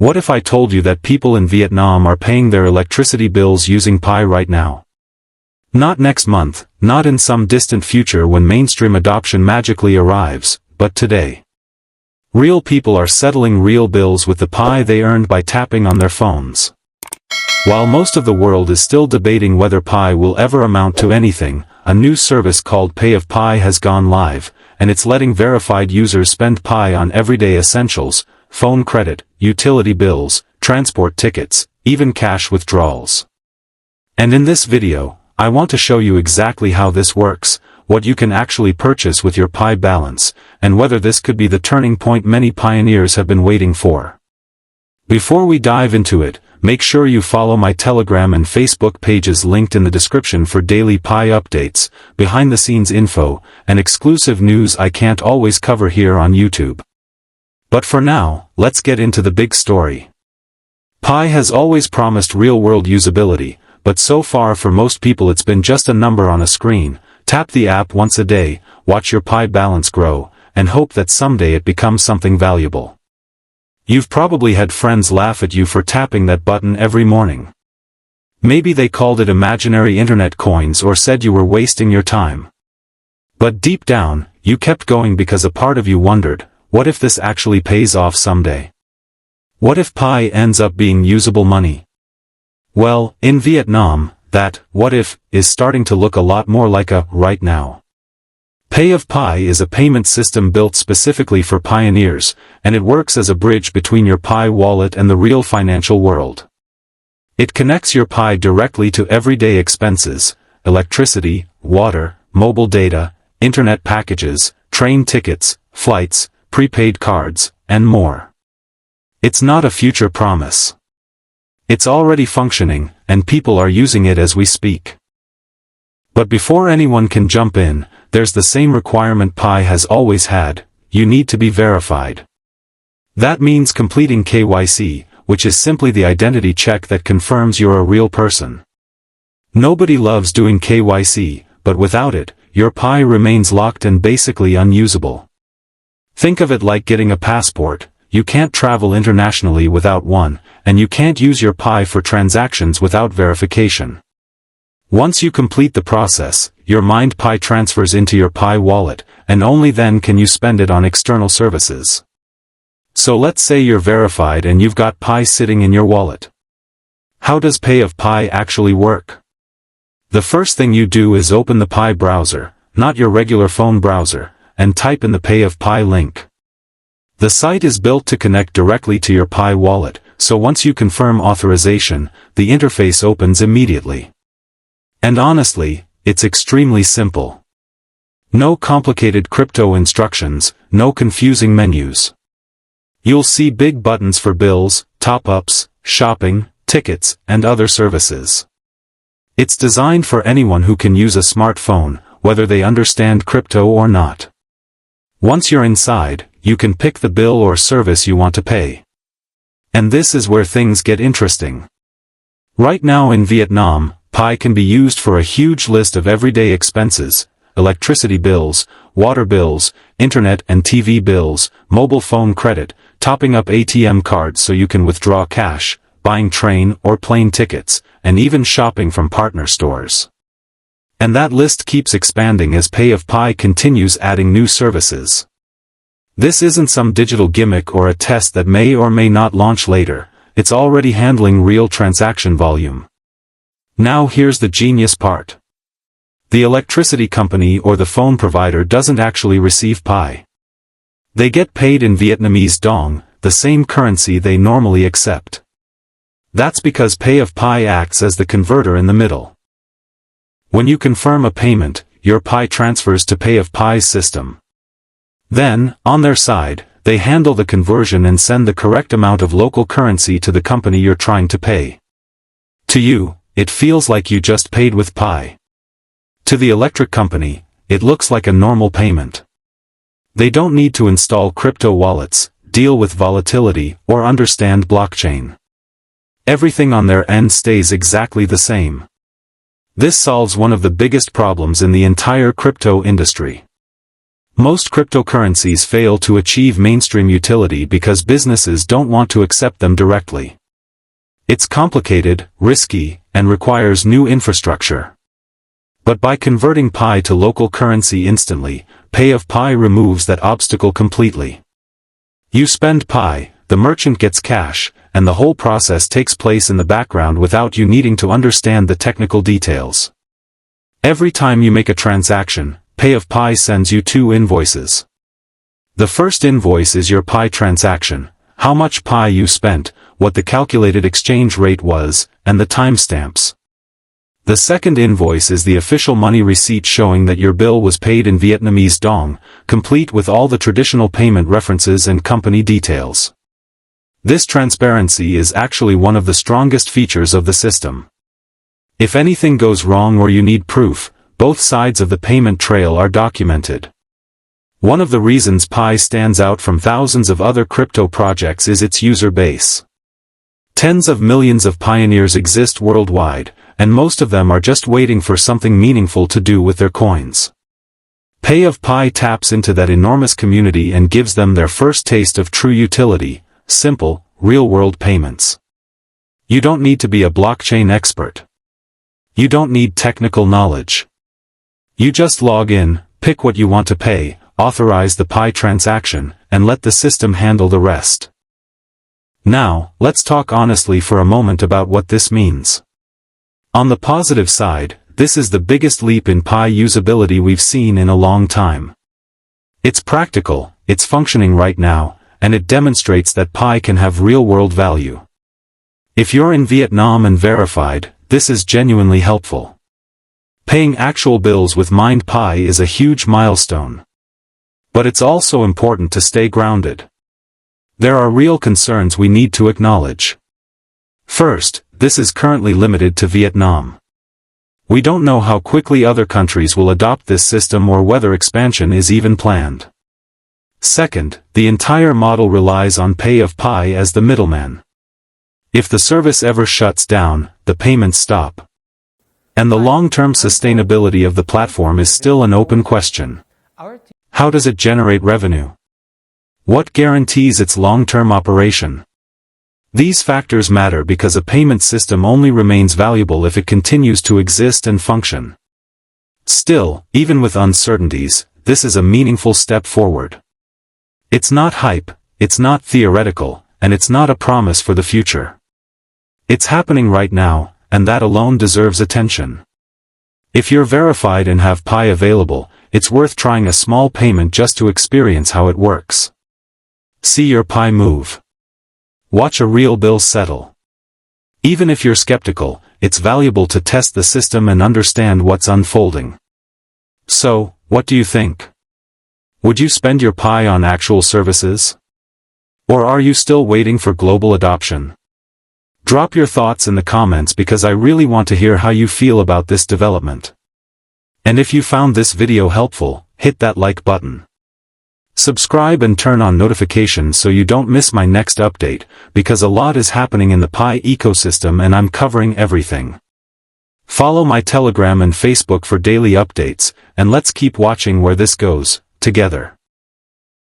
What if I told you that people in Vietnam are paying their electricity bills using Pi right now? Not next month, not in some distant future when mainstream adoption magically arrives, but today. Real people are settling real bills with the Pi they earned by tapping on their phones. While most of the world is still debating whether Pi will ever amount to anything, a new service called Pay of Pi has gone live, and it's letting verified users spend Pi on everyday essentials, phone credit, utility bills, transport tickets, even cash withdrawals. And in this video, I want to show you exactly how this works, what you can actually purchase with your Pi balance, and whether this could be the turning point many pioneers have been waiting for. Before we dive into it, make sure you follow my Telegram and Facebook pages linked in the description for daily Pi updates, behind-the-scenes info, and exclusive news I can't always cover here on YouTube. But for now, let's get into the big story. Pi has always promised real-world usability, but so far for most people it's been just a number on a screen. Tap the app once a day, watch your Pi balance grow, and hope that someday it becomes something valuable. You've probably had friends laugh at you for tapping that button every morning. Maybe they called it imaginary internet coins or said you were wasting your time. But deep down, you kept going because a part of you wondered, what if this actually pays off someday? What if Pi ends up being usable money? Well, in Vietnam, that what if is starting to look a lot more like a right now. Pay of Pi is a payment system built specifically for pioneers, and it works as a bridge between your Pi wallet and the real financial world. It connects your Pi directly to everyday expenses, electricity, water, mobile data, internet packages, train tickets, flights, prepaid cards, and more. It's not a future promise. It's already functioning, and people are using it as we speak. But before anyone can jump in, there's the same requirement Pi has always had: you need to be verified. That means completing KYC, which is simply the identity check that confirms you're a real person. Nobody loves doing KYC, but without it, your Pi remains locked and basically unusable. Think of it like getting a passport. You can't travel internationally without one, and you can't use your Pi for transactions without verification. Once you complete the process, your Mind Pi transfers into your Pi wallet, and only then can you spend it on external services. So let's say you're verified and you've got Pi sitting in your wallet. How does Pay of Pi actually work? The first thing you do is open the Pi browser, not your regular phone browser, and type in the Pay of Pi link. The site is built to connect directly to your Pi wallet, so once you confirm authorization, the interface opens immediately. And honestly, it's extremely simple. No complicated crypto instructions, no confusing menus. You'll see big buttons for bills, top-ups, shopping, tickets, and other services. It's designed for anyone who can use a smartphone, whether they understand crypto or not. Once you're inside, you can pick the bill or service you want to pay. And this is where things get interesting. Right now in Vietnam, Pi can be used for a huge list of everyday expenses: electricity bills, water bills, internet and TV bills, mobile phone credit, topping up ATM cards so you can withdraw cash, buying train or plane tickets, and even shopping from partner stores. And that list keeps expanding as Pay of Pi continues adding new services. This isn't some digital gimmick or a test that may or may not launch later. It's already handling real transaction volume. Now here's the genius part. The electricity company or the phone provider doesn't actually receive Pi. They get paid in Vietnamese dong, the same currency they normally accept. That's because Pay of Pi acts as the converter in the middle. When you confirm a payment, your Pi transfers to Pay of Pi's system. Then, on their side, they handle the conversion and send the correct amount of local currency to the company you're trying to pay. To you, it feels like you just paid with Pi. To the electric company, it looks like a normal payment. They don't need to install crypto wallets, deal with volatility, or understand blockchain. Everything on their end stays exactly the same. This solves one of the biggest problems in the entire crypto industry. Most cryptocurrencies fail to achieve mainstream utility because businesses don't want to accept them directly. It's complicated, risky, and requires new infrastructure. But by converting Pi to local currency instantly, Pay of Pi removes that obstacle completely. You spend Pi, the merchant gets cash, and the whole process takes place in the background without you needing to understand the technical details. Every time you make a transaction, Pay of Pi sends you two invoices. The first invoice is your Pi transaction, how much Pi you spent, what the calculated exchange rate was, and the timestamps. The second invoice is the official money receipt showing that your bill was paid in Vietnamese dong, complete with all the traditional payment references and company details. This transparency is actually one of the strongest features of the system. If anything goes wrong or you need proof, both sides of the payment trail are documented. One of the reasons Pi stands out from thousands of other crypto projects is its user base. Tens of millions of pioneers exist worldwide, and most of them are just waiting for something meaningful to do with their coins. Pay of Pi taps into that enormous community and gives them their first taste of true utility, simple, real-world payments. You don't need to be a blockchain expert. You don't need technical knowledge. You just log in, pick what you want to pay, authorize the Pi transaction, and let the system handle the rest. Now, let's talk honestly for a moment about what this means. On the positive side, this is the biggest leap in Pi usability we've seen in a long time. It's practical, it's functioning right now, and it demonstrates that Pi can have real-world value. If you're in Vietnam and verified, this is genuinely helpful. Paying actual bills with Mind Pi is a huge milestone. But it's also important to stay grounded. There are real concerns we need to acknowledge. First, this is currently limited to Vietnam. We don't know how quickly other countries will adopt this system or whether expansion is even planned. Second, the entire model relies on Pay of Pi as the middleman. If the service ever shuts down, the payments stop. And the long-term sustainability of the platform is still an open question. How does it generate revenue? What guarantees its long-term operation? These factors matter because a payment system only remains valuable if it continues to exist and function. Still, even with uncertainties, this is a meaningful step forward. It's not hype, it's not theoretical, and it's not a promise for the future. It's happening right now, and that alone deserves attention. If you're verified and have Pi available, it's worth trying a small payment just to experience how it works. See your Pi move. Watch a real bill settle. Even if you're skeptical, it's valuable to test the system and understand what's unfolding. So, what do you think? Would you spend your Pi on actual services? Or are you still waiting for global adoption? Drop your thoughts in the comments because I really want to hear how you feel about this development. And if you found this video helpful, hit that like button. Subscribe and turn on notifications so you don't miss my next update, because a lot is happening in the Pi ecosystem and I'm covering everything. Follow my Telegram and Facebook for daily updates, and let's keep watching where this goes, together.